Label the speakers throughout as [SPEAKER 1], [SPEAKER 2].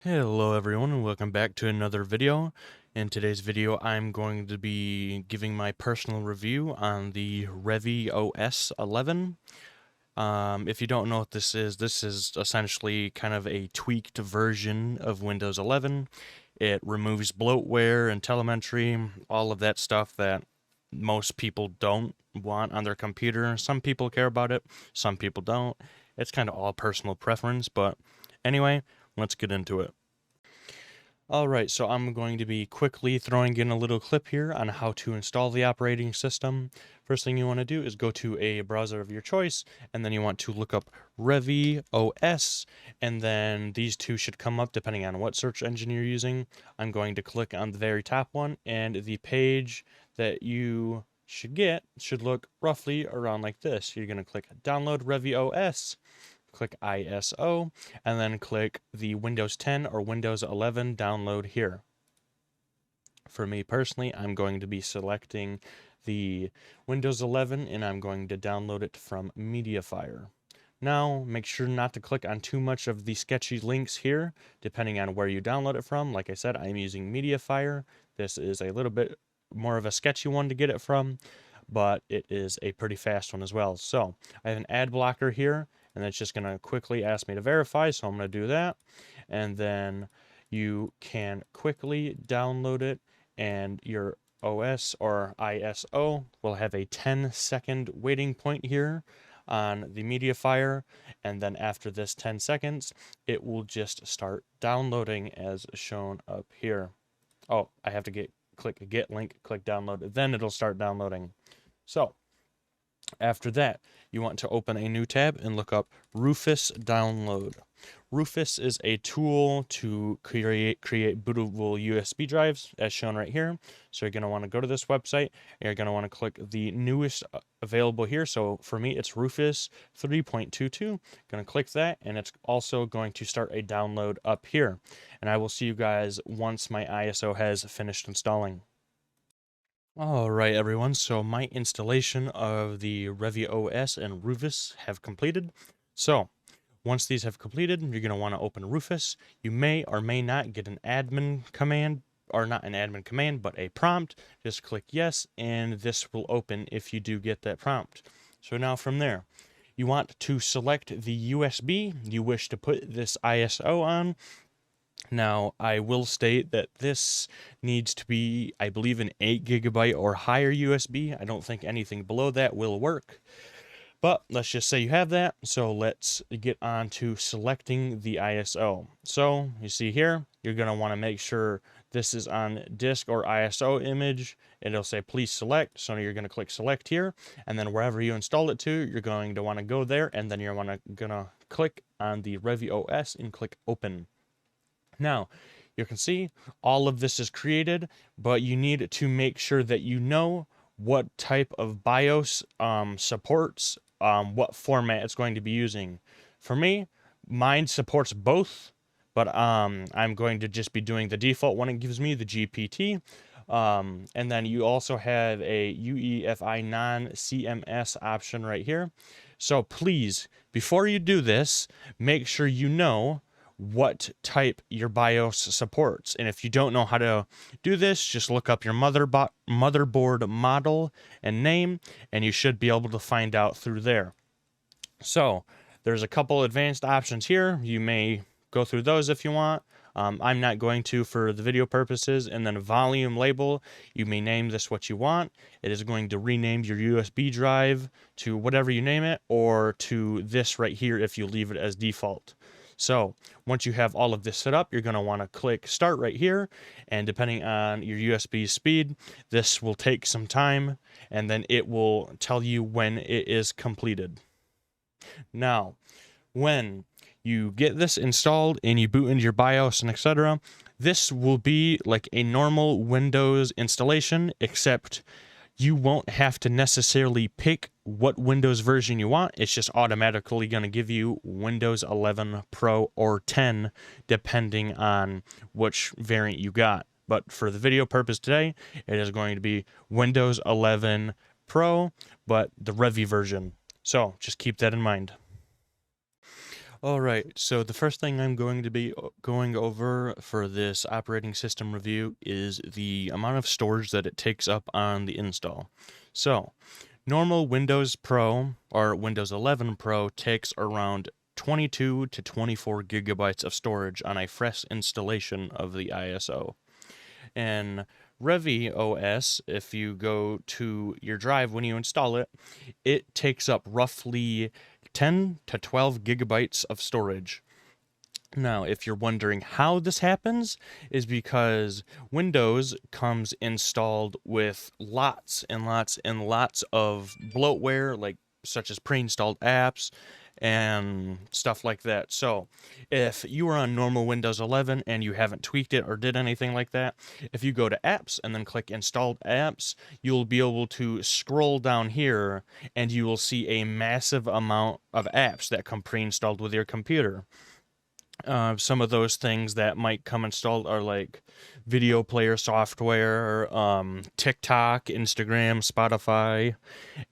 [SPEAKER 1] Hello everyone and welcome back to another video. In today's video I'm going to be giving my personal review on the Revi OS 11. If you don't know what this is essentially kind of a tweaked version of Windows 11. It removes bloatware and telemetry, all of that stuff that most people don't want on their computer. Some people care about it, some people don't. It's kind of all personal preference, but anyway, let's get into it. Alright, so I'm going to be quickly throwing in a little clip here on how to install the operating system. First thing you want to do is go to a browser of your choice, and then you want to look up Revi OS, and then these two should come up depending on what search engine you're using. I'm going to click on the very top one, and the page that you should get should look roughly around like this. You're going to click Download Revi OS. Click ISO, and then click the Windows 10 or Windows 11 download here. For me personally, I'm going to be selecting the Windows 11 and I'm going to download it from MediaFire. Now, make sure not to click on too much of the sketchy links here, depending on where you download it from. Like I said, I'm using MediaFire. This is a little bit more of a sketchy one to get it from, but it is a pretty fast one as well. So, I have an ad blocker here, and it's just going to quickly ask me to verify, so I'm going to do that. And then you can quickly download it, and your OS or ISO will have a 10-second waiting point here on the MediaFire, and then after this 10 seconds, it will just start downloading as shown up here. Oh, I have to click get link, click download, then it'll start downloading. So, after that, you want to open a new tab and look up Rufus Download. Rufus is a tool to create bootable USB drives, as shown right here. So you're going to want to go to this website, and you're going to want to click the newest available here. So for me, it's Rufus 3.22. Going to click that, and it's also going to start a download up here. And I will see you guys once my ISO has finished installing. Alright everyone, so my installation of the Revi OS and Rufus have completed. So, once these have completed, you're going to want to open Rufus. You may or may not get an admin command, or not an admin command, but a prompt. Just click yes, and this will open if you do get that prompt. So now from there, you want to select the USB you wish to put this ISO on. Now, I will state that this needs to be, I believe, an 8 GB or higher USB. I don't think anything below that will work. But let's just say you have that. So let's get on to selecting the ISO. So you see here, you're going to want to make sure this is on disk or ISO image. It'll say please select. So you're going to click select here. And then wherever you install it to, you're going to want to go there. And then you're going to click on the Revi OS and click open. Now, you can see all of this is created, but you need to make sure that you know what type of BIOS supports what format it's going to be using. For me, mine supports both, but I'm going to just be doing the default one it gives me, the GPT. And then you also have a UEFI non-CMS option right here. So please, before you do this, make sure you know what type your BIOS supports. And if you don't know how to do this, just look up your motherboard model and name, and you should be able to find out through there. So there's a couple advanced options here. You may go through those if you want. I'm not going to for the video purposes. And then a volume label, you may name this what you want. It is going to rename your USB drive to whatever you name it, or to this right here if you leave it as default. So once you have all of this set up, you're going to want to click start right here, and depending on your USB speed, this will take some time, and then it will tell you when it is completed. Now, when you get this installed and you boot into your BIOS and etc., this will be like a normal Windows installation, except you won't have to necessarily pick what Windows version you want. It's just automatically going to give you Windows 11 Pro or 10, depending on which variant you got. But for the video purpose today, it is going to be Windows 11 Pro, but the Revi version. So just keep that in mind. Alright, so the first thing I'm going to be going over for this operating system review is the amount of storage that it takes up on the install. So, normal Windows Pro or Windows 11 Pro takes around 22 to 24 gigabytes of storage on a fresh installation of the ISO. And Revi OS, if you go to your drive when you install it, it takes up roughly 10 to 12 gigabytes of storage. Now, if you're wondering how this happens, is because Windows comes installed with lots and lots and lots of bloatware, like such as pre-installed apps and stuff like that. So, if you are on normal Windows 11 and you haven't tweaked it or did anything like that, if you go to apps and then click installed apps, you'll be able to scroll down here and you will see a massive amount of apps that come pre-installed with your computer. Some of those things that might come installed are like video player software, TikTok, Instagram, Spotify,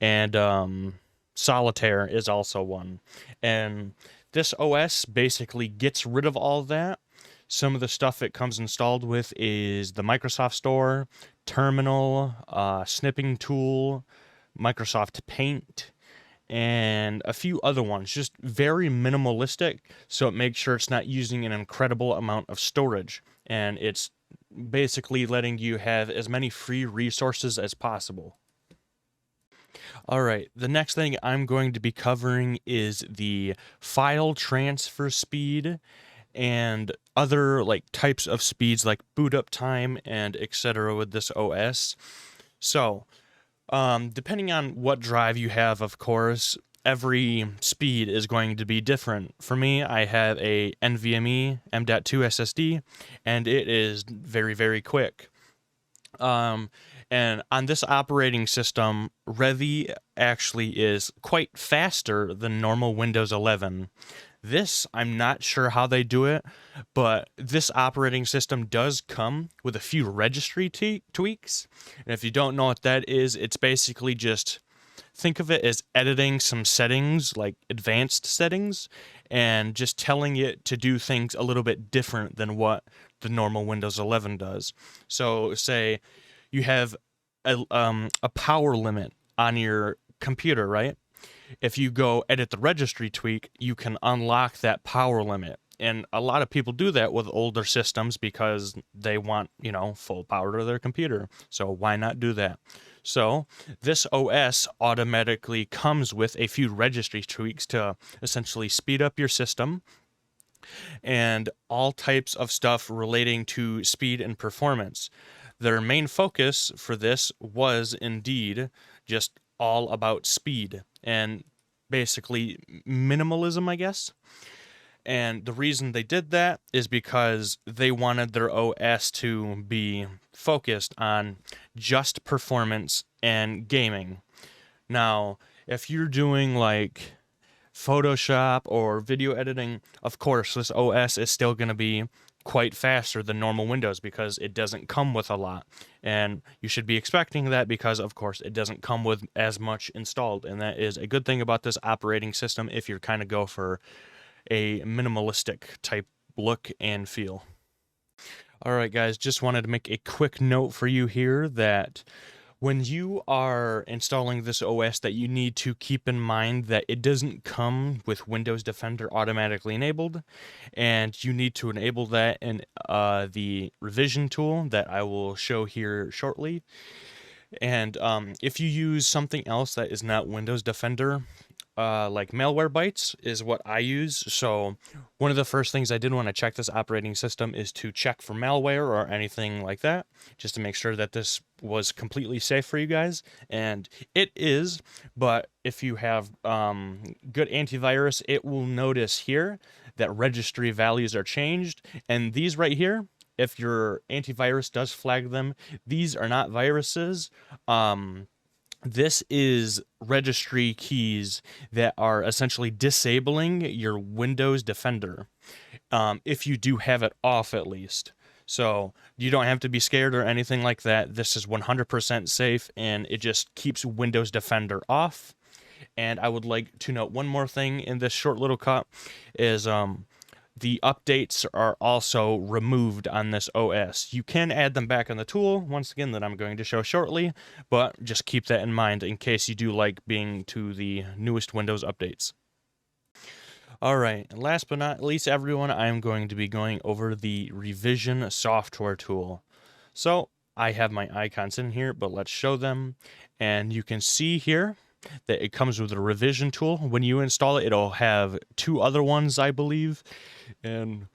[SPEAKER 1] and Solitaire is also one. And this OS basically gets rid of all that. Some of the stuff it comes installed with is the Microsoft Store, Terminal, Snipping Tool, Microsoft Paint, and a few other ones. Just very minimalistic, so it makes sure it's not using an incredible amount of storage. And it's basically letting you have as many free resources as possible. Alright, the next thing I'm going to be covering is the file transfer speed and other like types of speeds like boot up time and etc. with this OS. So, depending on what drive you have, of course, every speed is going to be different. For me, I have a NVMe M.2 SSD, and it is very, very quick. And on this operating system, Revi actually is quite faster than normal Windows 11. This, I'm not sure how they do it, but this operating system does come with a few registry tweaks. And if you don't know what that is, it's basically just think of it as editing some settings, like advanced settings, and just telling it to do things a little bit different than what the normal Windows 11 does. So say you have a power limit on your computer, right? If you go edit the registry tweak, you can unlock that power limit. And a lot of people do that with older systems because they want, full power to their computer. So why not do that? So this OS automatically comes with a few registry tweaks to essentially speed up your system and all types of stuff relating to speed and performance. Their main focus for this was indeed just all about speed and basically minimalism, I guess. And the reason they did that is because they wanted their OS to be focused on just performance and gaming. Now, if you're doing like Photoshop or video editing, of course, this OS is still going to be quite faster than normal Windows because it doesn't come with a lot. And you should be expecting that because, of course, it doesn't come with as much installed. And that is a good thing about this operating system if you're kind of go for a minimalistic type look and feel. Alright guys, just wanted to make a quick note for you here that when you are installing this OS that you need to keep in mind that it doesn't come with Windows Defender automatically enabled, and you need to enable that in the revision tool that I will show here shortly. And if you use something else that is not Windows Defender, like Malwarebytes is what I use. So one of the first things I did when I check this operating system is to check for malware or anything like that, just to make sure that this was completely safe for you guys. And it is, but if you have good antivirus, it will notice here that registry values are changed. And these right here, if your antivirus does flag them, these are not viruses. This is registry keys that are essentially disabling your Windows Defender, if you do have it off at least. So you don't have to be scared or anything like that. This is 100% safe, and it just keeps Windows Defender off. And I would like to note one more thing in this short little cut is the updates are also removed on this OS. You can add them back on the tool, once again, that I'm going to show shortly, but just keep that in mind in case you do like being to the newest Windows updates. Alright, and last but not least, everyone, I am going to be going over the Revision Software tool. So, I have my icons in here, but let's show them. And you can see here that it comes with a revision tool. When you install it, it'll have two other ones, I believe. And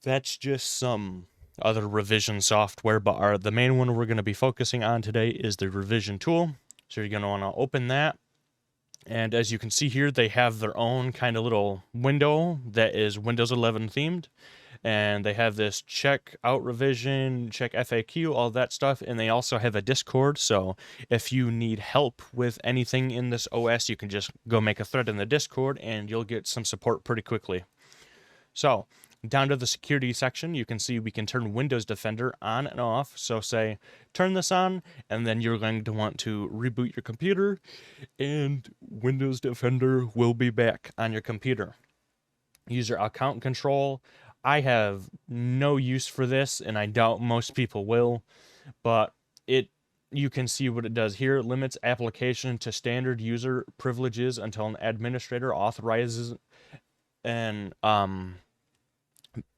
[SPEAKER 1] that's just some other revision software, but the main one we're going to be focusing on today is the revision tool. So you're going to want to open that. And as you can see here, they have their own kind of little window that is Windows 11 themed. And they have this check out revision, check FAQ, all that stuff. And they also have a Discord. So if you need help with anything in this OS, you can just go make a thread in the Discord and you'll get some support pretty quickly. So down to the security section, you can see we can turn Windows Defender on and off. So say, turn this on, and then you're going to want to reboot your computer, and Windows Defender will be back on your computer. User account control. I have no use for this, and I doubt most people will, but you can see what it does here. It limits application to standard user privileges until an administrator authorizes. And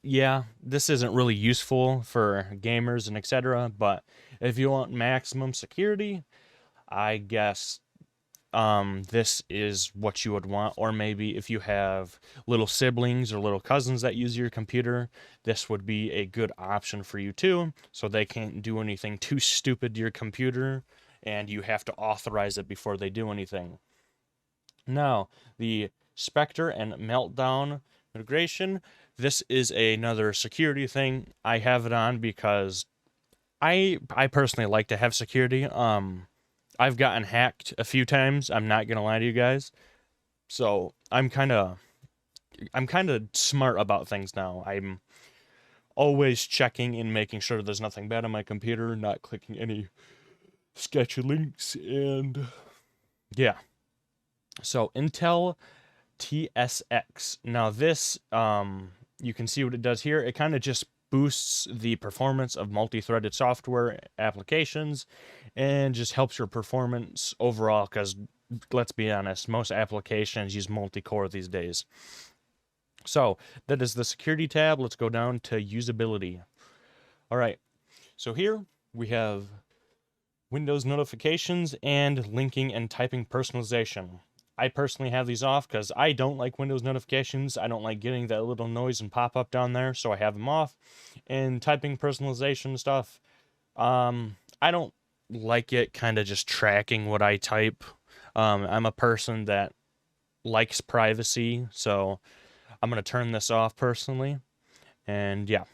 [SPEAKER 1] yeah, this isn't really useful for gamers and etc. But if you want maximum security, I guess this is what you would want. Or maybe if you have little siblings or little cousins that use your computer, this would be a good option for you too, so they can't do anything too stupid to your computer and you have to authorize it before they do anything. Now, the Spectre and Meltdown integration, this is another security thing. I have it on because I personally like to have security. I've gotten hacked a few times. I'm not gonna lie to you guys. So I'm kind of smart about things now. I'm always checking and making sure there's nothing bad on my computer, not clicking any sketchy links, and yeah. So Intel TSX. Now this, you can see what it does here. It kind of just boosts the performance of multi-threaded software applications and just helps your performance overall, because let's be honest, most applications use multi-core these days. So that is the security tab. Let's go down to usability. All right, so here we have Windows notifications and linking and typing personalization. I personally have these off because I don't like Windows notifications. I don't like getting that little noise and pop-up down there, so I have them off. And typing personalization stuff, I don't like it kind of just tracking what I type. I'm a person that likes privacy, so I'm going to turn this off personally. And yeah.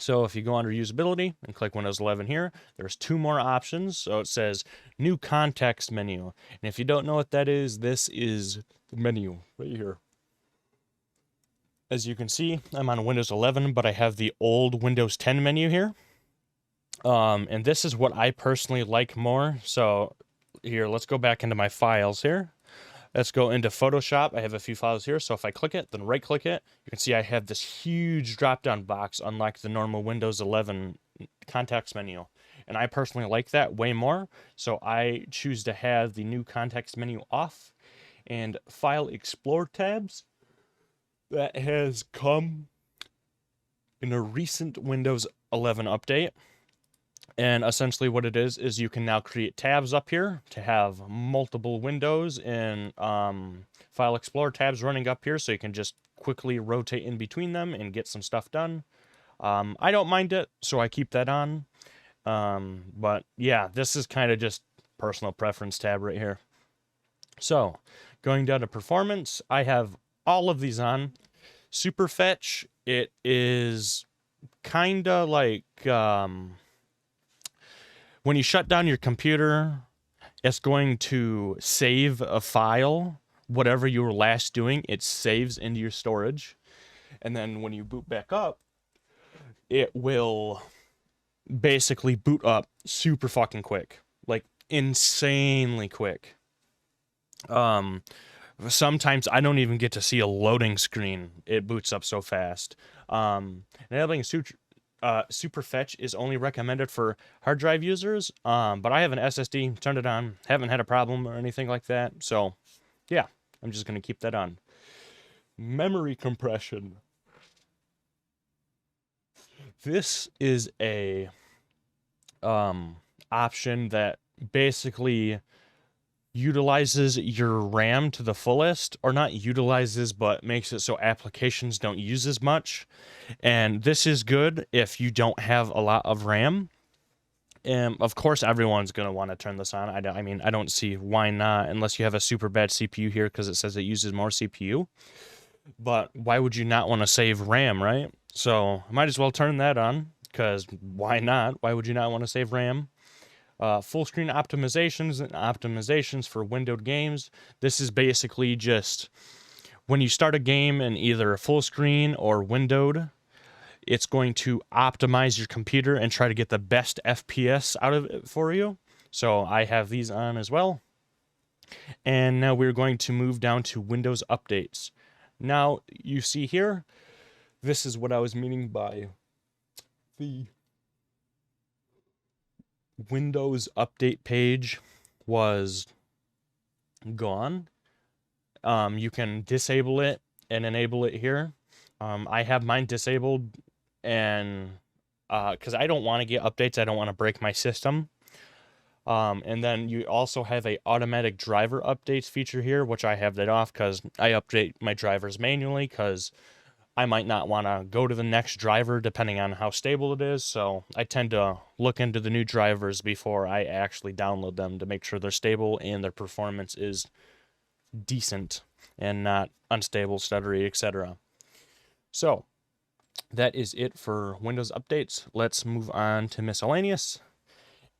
[SPEAKER 1] So if you go under usability and click Windows 11 here, there's two more options. So it says new context menu. And if you don't know what that is, this is the menu right here. As you can see, I'm on Windows 11, but I have the old Windows 10 menu here. And this is what I personally like more. So here, let's go back into my files here. Let's go into Photoshop. I have a few files here, so if I click it, then right-click it, you can see I have this huge drop-down box, unlike the normal Windows 11 context menu. And I personally like that way more, so I choose to have the new context menu off. And File Explorer tabs, that has come in a recent Windows 11 update. And essentially what it is you can now create tabs up here to have multiple windows and File Explorer tabs running up here, so you can just quickly rotate in between them and get some stuff done. I don't mind it, so I keep that on. But yeah, this is kind of just personal preference tab right here. So going down to performance, I have all of these on. Super Fetch, it is kind of like... when you shut down your computer, it's going to save a file, whatever you were last doing, it saves into your storage. And then when you boot back up, it will basically boot up super fucking quick, like insanely quick. Sometimes I don't even get to see a loading screen. It boots up so fast. Enabling super fetch is only recommended for hard drive users, but I have an SSD, turned it on, haven't had a problem or anything like that, so yeah, I'm just going to keep that on. Memory compression. This is a option that basically utilizes your RAM to the fullest, or not utilizes, but makes it so applications don't use as much. And this is good if you don't have a lot of RAM. And of course, everyone's going to want to turn this on. I mean, I don't see why not, unless you have a super bad CPU here because it says it uses more CPU. But why would you not want to save RAM, right? So I might as well turn that on, because why not? Why would you not want to save RAM? Full screen optimizations and optimizations for windowed games. This is basically just when you start a game in either full screen or windowed, it's going to optimize your computer and try to get the best FPS out of it for you. So I have these on as well. And now we're going to move down to Windows updates. Now you see here, this is what I was meaning by the Windows update page was gone. You can disable it and enable it here. I have mine disabled, and because I don't want to get updates, I don't want to break my system. And then you also have a automatic driver updates feature here, which I have that off because I update my drivers manually because I might not want to go to the next driver depending on how stable it is. So I tend to look into the new drivers before I actually download them to make sure they're stable and their performance is decent and not unstable, stuttery, etc. So that is it for Windows updates. Let's move on to miscellaneous.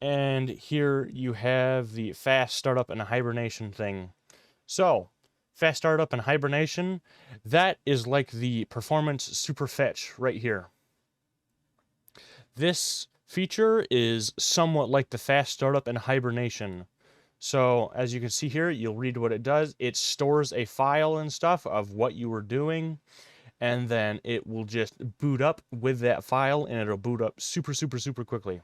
[SPEAKER 1] And here you have the fast startup and hibernation thing. So, fast startup and hibernation, that is like the performance super fetch right here. This feature is somewhat like the fast startup and hibernation. So, as you can see here, you'll read what it does. It stores a file and stuff of what you were doing, and then it will just boot up with that file, and it'll boot up super quickly.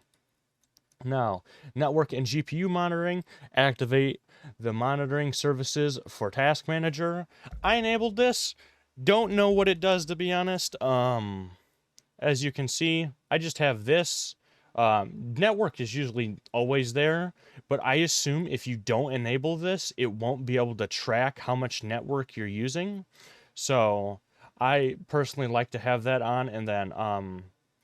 [SPEAKER 1] Now, network and GPU monitoring, activate the monitoring services for Task Manager. I enabled this. Don't know what it does, to be honest. As you can see, I just have this. Network is usually always there, but I assume if you don't enable this, it won't be able to track how much network you're using. So I personally like to have that on, and then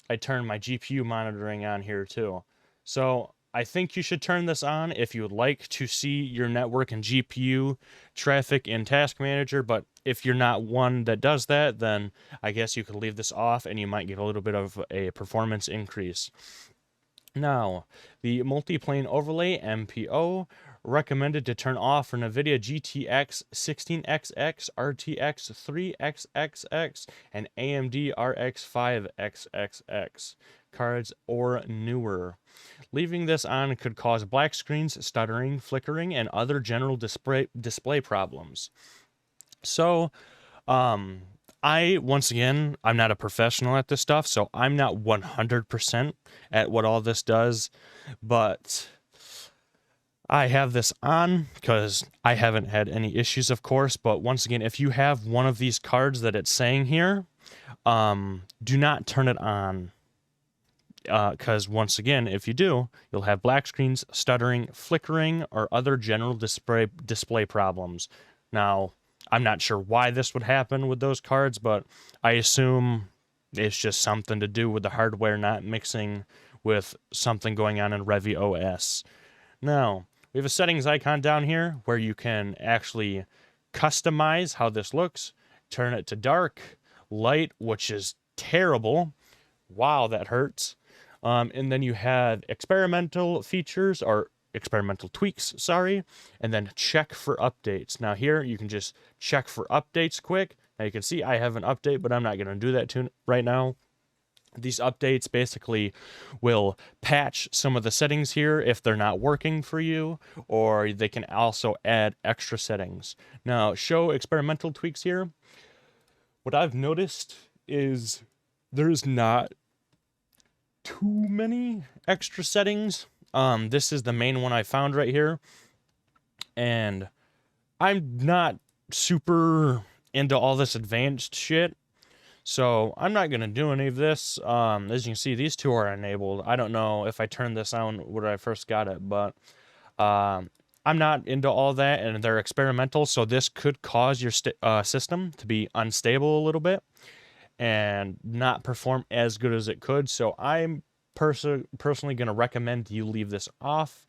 [SPEAKER 1] I turn my GPU monitoring on here too. So I think you should turn this on if you would like to see your network and GPU traffic in Task Manager, but if you're not one that does that, then I guess you could leave this off and you might get a little bit of a performance increase. Now, the multi-plane overlay, MPO, recommended to turn off for NVIDIA GTX 16XX, RTX 3XXX, and AMD RX 5XXX cards or newer. Leaving this on could cause black screens, stuttering, flickering, and other general display problems. So, once again, I'm not a professional at this stuff, so I'm not 100% at what all this does, but I have this on because I haven't had any issues, of course, but once again, if you have one of these cards that it's saying here, do not turn it on, because once again, if you do, you'll have black screens, stuttering, flickering, or other general display problems. Now, I'm not sure why this would happen with those cards, but I assume it's just something to do with the hardware not mixing with something going on in Revi OS. Now, we have a settings icon down here where you can actually customize how this looks, turn it to dark, light, which is terrible. Wow, that hurts. And then you have experimental features, or experimental tweaks, sorry, and then check for updates. Now here you can just check for updates quick. Now you can see I have an update, but I'm not going to do that right now. These updates basically will patch some of the settings here if they're not working for you, or they can also add extra settings. Now, show experimental tweaks here. What I've noticed is there's not too many extra settings. This is the main one I found right here, and I'm not super into all this advanced shit, so I'm not going to do any of this. As you can see, these two are enabled. I don't know if I turned this on when I first got it, but I'm not into all that, and they're experimental, so this could cause your system to be unstable a little bit and not perform as good as it could. So I'm personally going to recommend you leave this off.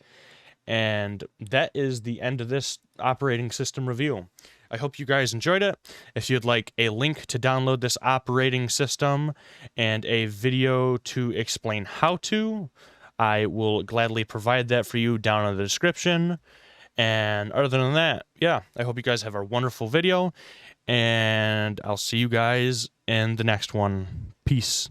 [SPEAKER 1] And that is the end of this operating system review. I hope you guys enjoyed it. If you'd like a link to download this operating system and a video to explain how to, I will gladly provide that for you down in the description. And other than that, yeah, I hope you guys have a wonderful video, and I'll see you guys in the next one. Peace.